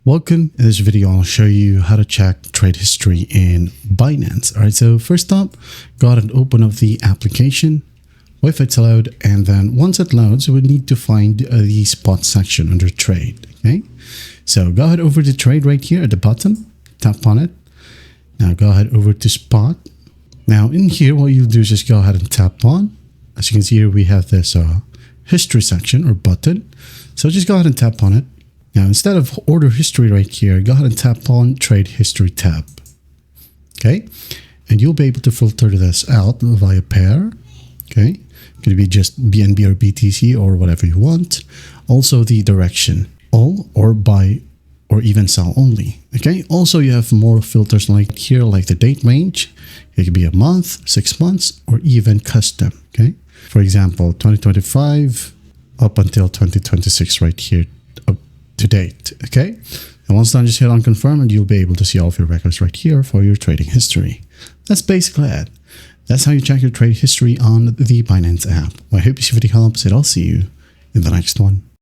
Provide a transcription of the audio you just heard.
Welcome. In this video, I'll show you how to check trade history in Binance. All right, so first up, go ahead and open up the application, wait for it to load, and then once it loads, we need to find the spot section under trade. Okay, so go ahead over to trade right here at the bottom, tap on it. Now go ahead over to spot. Now in here, what you'll do is just go ahead and tap on. As you can see here, we have this history section or button. So just go ahead and tap on it. Now, instead of order history right here, go ahead and tap on trade history tab. Okay. And you'll be able to filter this out via pair. Okay. Could be just BNB or BTC or whatever you want. Also the direction, all or buy or even sell only. Okay. Also, you have more filters like here, like the date range. It could be a month, 6 months, or even custom. Okay. For example, 2025 up until 2026 right here. To date. Okay, and once done, just hit on confirm and you'll be able to see all of your records right here for your trading history. That's basically it. That's how you check your trade history on the Binance app. Well, I hope this video helps and I'll see you in the next one.